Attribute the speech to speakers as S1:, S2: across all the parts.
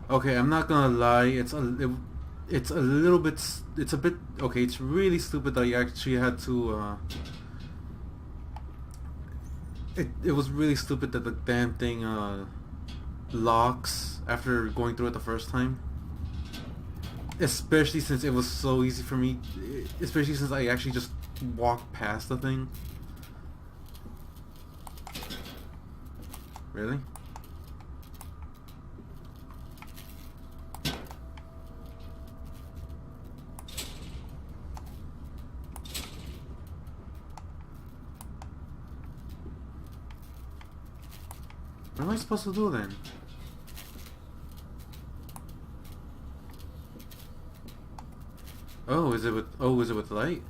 S1: Okay, I'm not gonna lie. It's a little bit. It's a bit. Okay, it's really stupid that you actually had to. It was really stupid that the damn thing locks after going through it the first time. Especially since it was so easy for me. Especially since I actually just walked past the thing. Really? What am I supposed to do then? Oh, is it with light?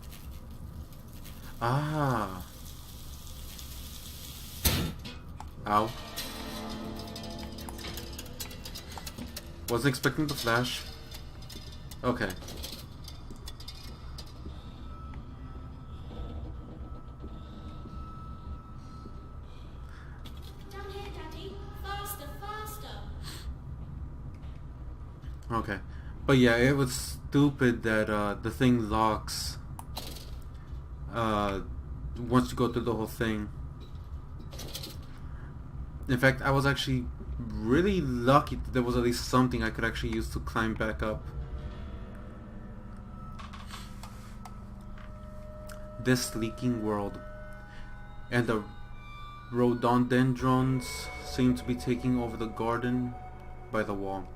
S1: Ah. Ow. Wasn't expecting the flash. Okay.
S2: Down here, Daddy. Faster, faster.
S1: Okay. But yeah, it was stupid that the thing locks once you go through the whole thing. In fact, I was actually really lucky that there was at least something I could actually use to climb back up. This leaking world. And the rhododendrons seem to be taking over the garden by the wall.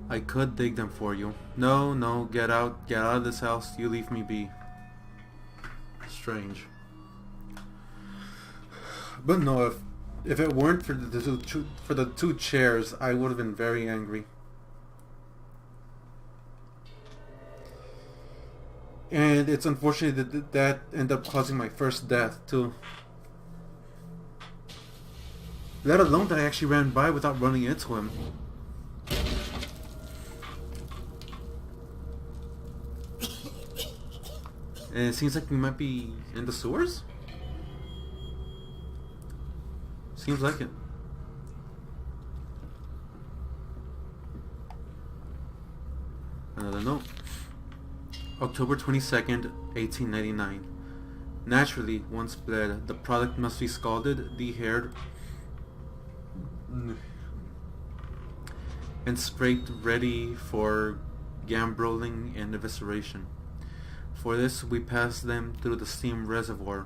S1: I could dig them for you. No, no, get out of this house. You leave me be. Strange. But no, if it weren't for the two chairs, I would have been very angry. And it's unfortunate that ended up causing my first death too. Let alone that I actually ran by without running into him. And it seems like we might be in the sewers? Seems like it. Another note. October 22nd, 1899. Naturally, once bled, the product must be scalded, dehaired, and scraped ready for gambroling and evisceration. For this, we pass them through the steam reservoir,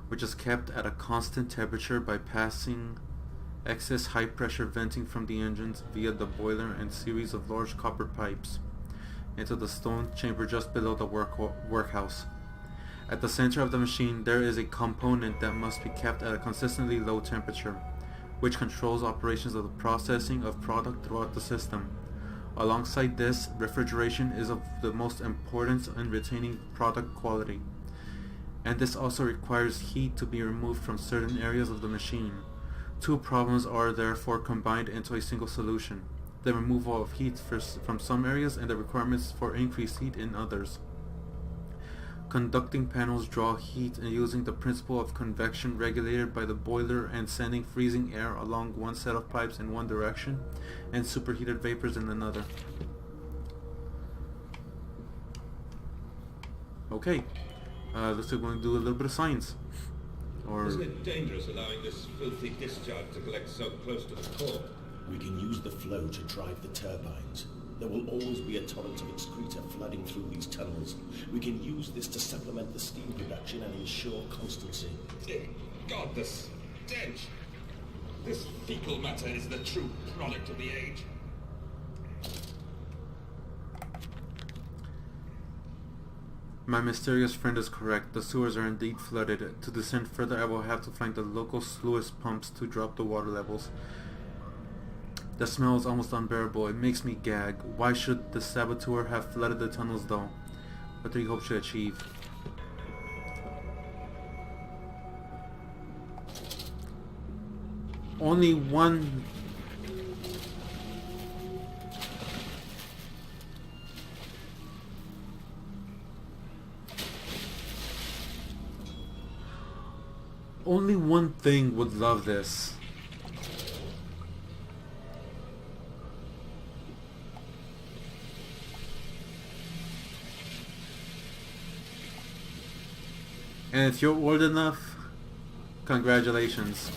S1: which is kept at a constant temperature by passing excess high-pressure venting from the engines via the boiler and series of large copper pipes into the stone chamber just below the workhouse. At the center of the machine, there is a component that must be kept at a consistently low temperature, which controls operations of the processing of product throughout the system. Alongside this, refrigeration is of the most importance in retaining product quality, and this also requires heat to be removed from certain areas of the machine. Two problems are therefore combined into a single solution: the removal of heat from some areas and the requirements for increased heat in others. Conducting panels draw heat using the principle of convection regulated by the boiler and sending freezing air along one set of pipes in one direction and superheated vapors in another. Okay, looks like we're going to do a little bit of science.
S3: Isn't it dangerous allowing this filthy discharge to collect so close to the core?
S4: We can use the flow to drive the turbines. There will always be a torrent of excreta flooding through these tunnels. We can use this to supplement the steam production and ensure constancy.
S3: God, the stench! This fecal matter is the true product of the age.
S1: My mysterious friend is correct. The sewers are indeed flooded. To descend further, I will have to find the local sluice pumps to drop the water levels. The smell is almost unbearable. It makes me gag. Why should the saboteur have flooded the tunnels though? What do you hope to achieve? Only one... Only one thing would love this. And if you're old enough, congratulations.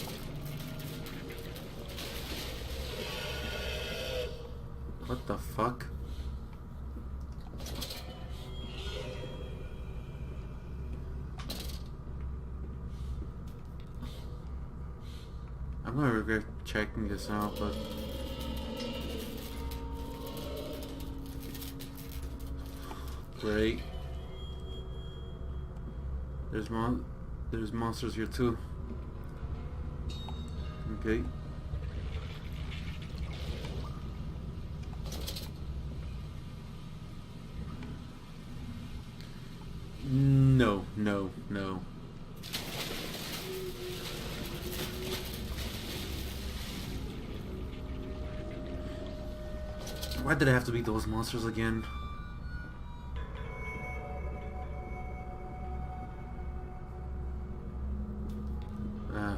S1: What the fuck? I'm gonna regret checking this out, but great. There's monsters here too. Okay. No, no, no. Why did I have to beat those monsters again?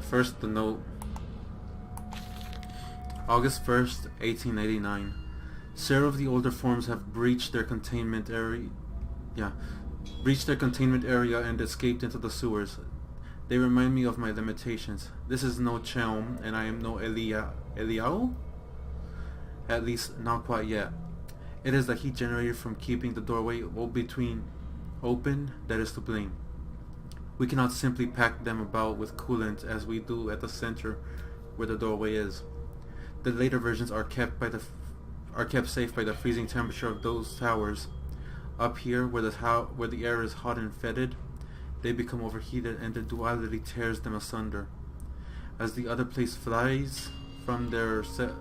S1: First, the note. August 1st, 1889. Several of the older forms have breached their containment area. Breached their containment area and escaped into the sewers. They remind me of my limitations. This is no Chelm, and I am no Eliao? At least, not quite yet. It is the heat generated from keeping the doorway open that is to blame. We cannot simply pack them about with coolant as we do at the center where the doorway is. The later versions are kept safe by the freezing temperature of those towers. Up here, where the air is hot and fetid, they become overheated and the duality tears them asunder. As the other place flies from their cells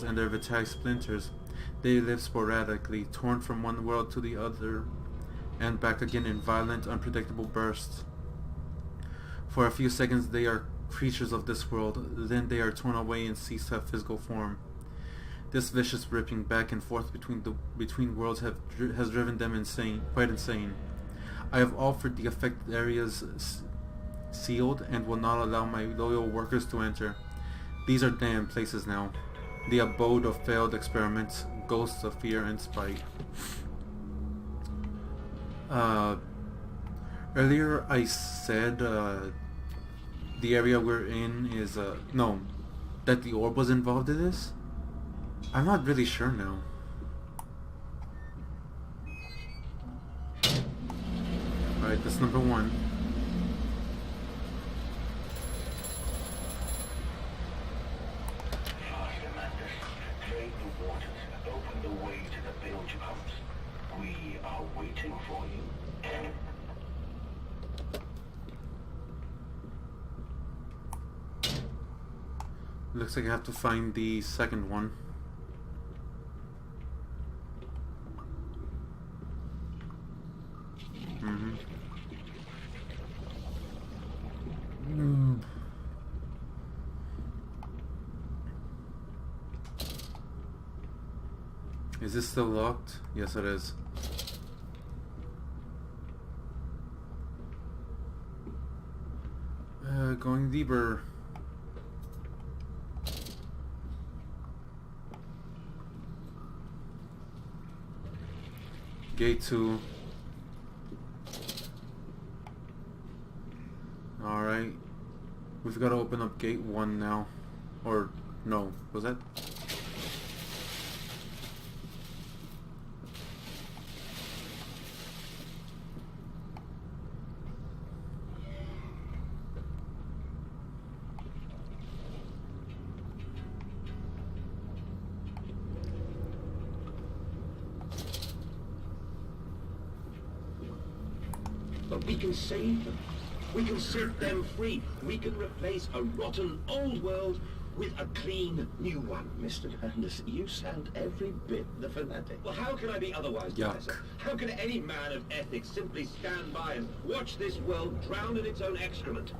S1: and their vitae splinters, they live sporadically, torn from one world to the other, and back again in violent, unpredictable bursts. For a few seconds they are creatures of this world, then they are torn away and cease to have physical form. This vicious ripping back and forth between worlds has driven them quite insane. I have offered the affected areas sealed and will not allow my loyal workers to enter. These are damned places now, the abode of failed experiments, ghosts of fear and spite. Earlier I said the area we're in is that the orb was involved in this? I'm not really sure now. Alright, that's number one.
S5: Drain the waters, open the way to the bilge pumps. We are waiting for you.
S1: Looks like I have to find the second one. Is this still locked? Yes, it is. Going deeper. Gate 2. Alright. We've got to open up gate 1 now. Or, no. Was that?
S4: But we can save them. We can set them free. We can replace a rotten old world with a clean new one. Mr. Landis, you sound every bit the fanatic.
S3: Well, how can I be otherwise, Professor? How can any man of ethics simply stand by and watch this world drown in its own excrement?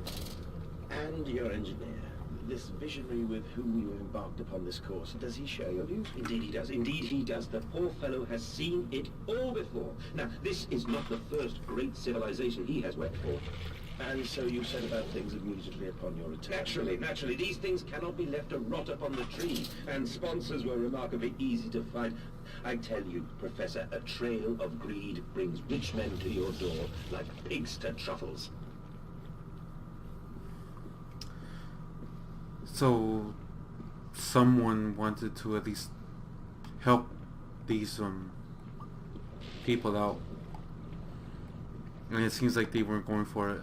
S4: And your engineer, this visionary with whom you have embarked upon this course, does he share your views?
S3: Indeed he does. Indeed he does. The poor fellow has seen it all before. Now, this is not the first great civilization he has wept for.
S4: And so you set about things immediately upon your return? Naturally. These things cannot be left to rot upon the tree. And sponsors were remarkably easy to find. I tell you, Professor, a trail of greed brings rich men to your door like pigs to truffles.
S1: So, someone wanted to at least help these people out. And it seems like they weren't going for it.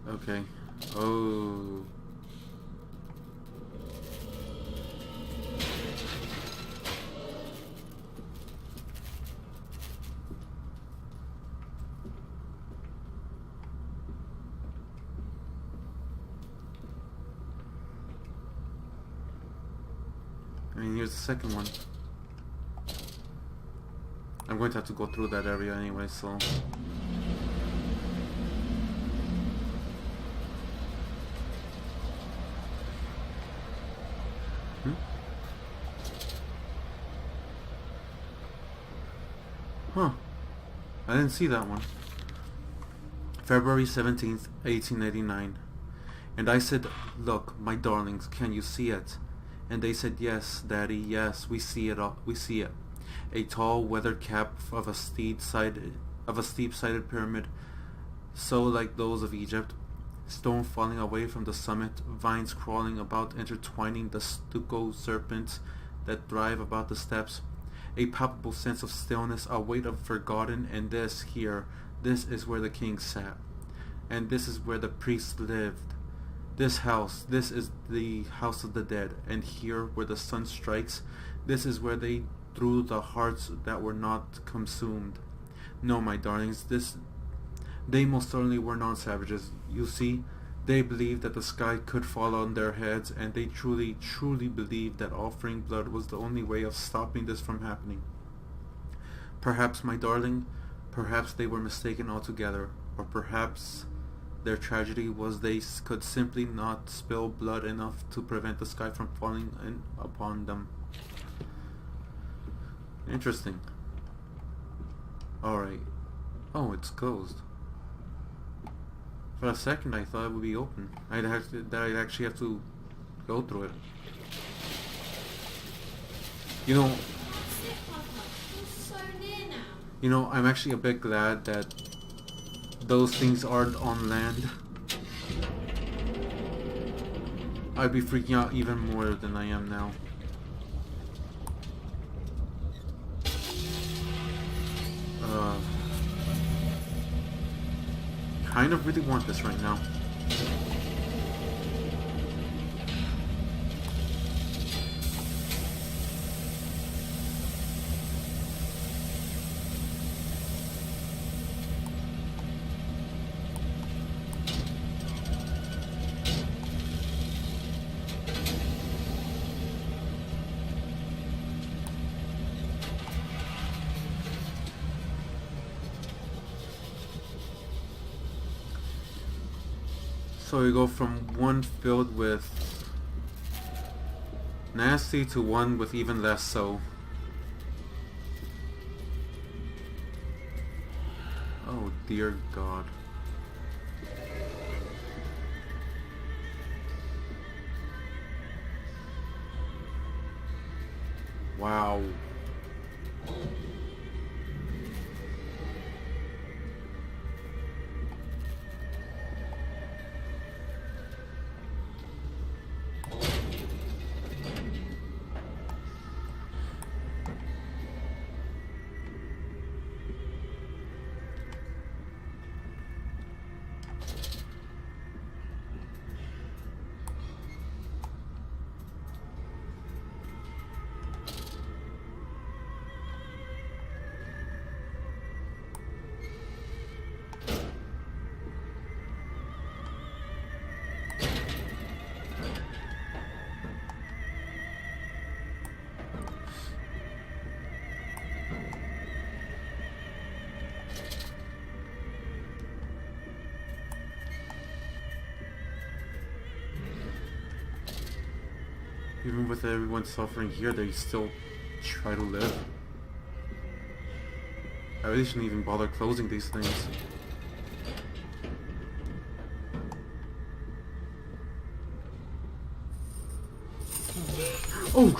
S1: Okay. Oh. I mean, here's the second one. I'm going to have to go through that area anyway, so... Huh. I didn't see that one. February 17th, 1889. And I said, "Look, my darlings, can you see it?" And they said, "Yes, Daddy, yes, we see it we see it. A tall, weathered cap of a steep-sided pyramid, so like those of Egypt, stone falling away from the summit, vines crawling about, intertwining the stucco serpents that thrive about the steps. A palpable sense of stillness, a weight of forgotten, and this here, this is where the king sat. And this is where the priests lived. This house, this is the house of the dead, and here where the sun strikes, this is where they threw the hearts that were not consumed. No, my darlings, they most certainly were not savages. You see, they believed that the sky could fall on their heads, and they truly, truly believed that offering blood was the only way of stopping this from happening. Perhaps, my darling, perhaps they were mistaken altogether, or perhaps their tragedy was they could simply not spill blood enough to prevent the sky from falling in upon them." Interesting. Alright. Oh, it's closed. For a second I thought it would be open. I'd actually have to go through it. You know,
S2: That's it, Papa. You're so near now.
S1: you know, I'm actually a bit glad that those things aren't on land. I'd be freaking out even more than I am now. Kind of really want this right now. So we go from one filled with nasty to one with even less so. Oh dear God. Wow. Even with everyone suffering here, they still try to live. I really shouldn't even bother closing these things. Oh,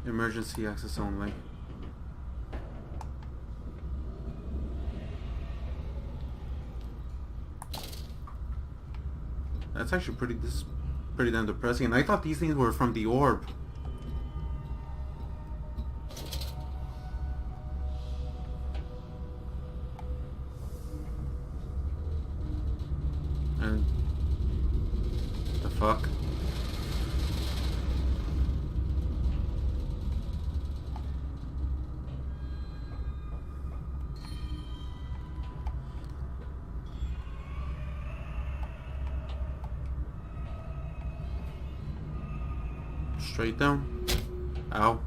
S1: emergency access only. That's actually pretty damn depressing. And I thought these things were from the orb. And the fuck? Straight down. Ow.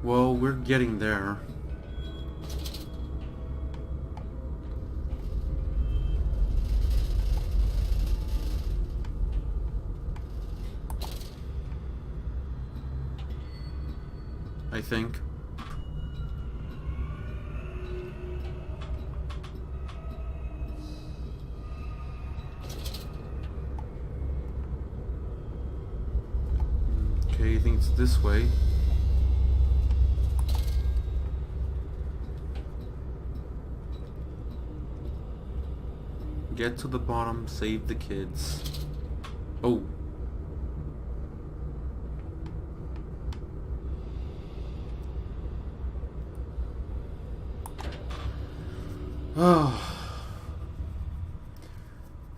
S1: Well, we're getting there. I think. Okay, I think it's this way. Get to the bottom, save the kids. Oh.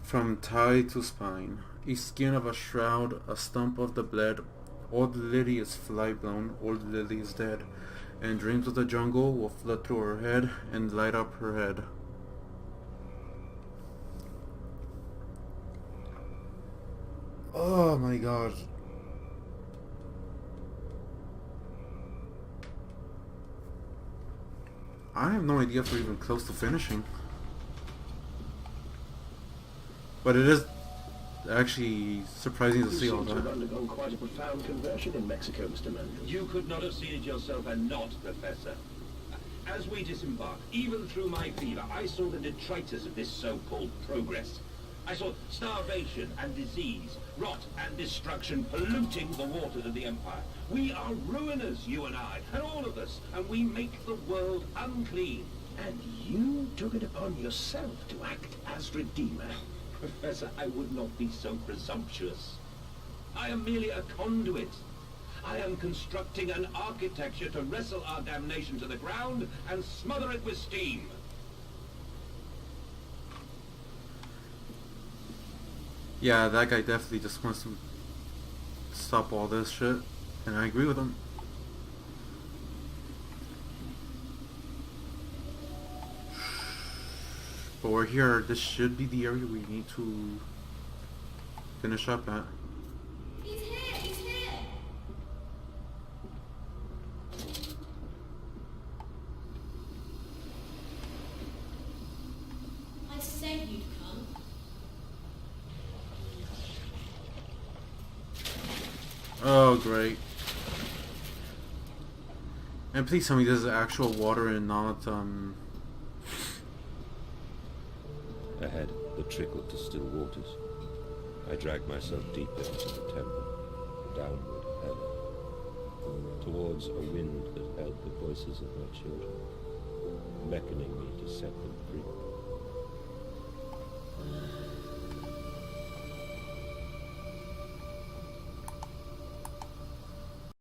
S1: From thigh to spine, each skin of a shroud, a stump of the bled. Old Lily is fly-blown, old Lily is dead, and dreams of the jungle will flood through her head and light up her head. Oh my god. I have no idea if we're even close to finishing. But it is actually surprising to see all
S4: You seem to have
S1: that.
S4: undergone quite a profound conversion in Mexico, Mr. Mandel.
S6: You could not have seen it yourself and not, Professor. As we disembarked, even through my fever, I saw the detritus of this so-called progress. I saw starvation and disease, rot and destruction polluting the waters of the Empire. We are ruiners, you and I, and all of us, and we make the world unclean.
S4: And you took it upon yourself to act as Redeemer.
S6: Professor, I would not be so presumptuous. I am merely a conduit. I am constructing an architecture to wrestle our damnation to the ground and smother it with steam.
S1: Yeah, that guy definitely just wants to stop all this shit, and I agree with him. But we're here. This should be the area we need to finish up at.
S2: He's here! He's here! I said you'd come.
S1: Oh, great. And please tell me this is actual water and not,
S7: Ahead, the trickle to still waters. I dragged myself deeper into the temple, downward ever. towards a wind that held the voices of my children, beckoning me to set them free.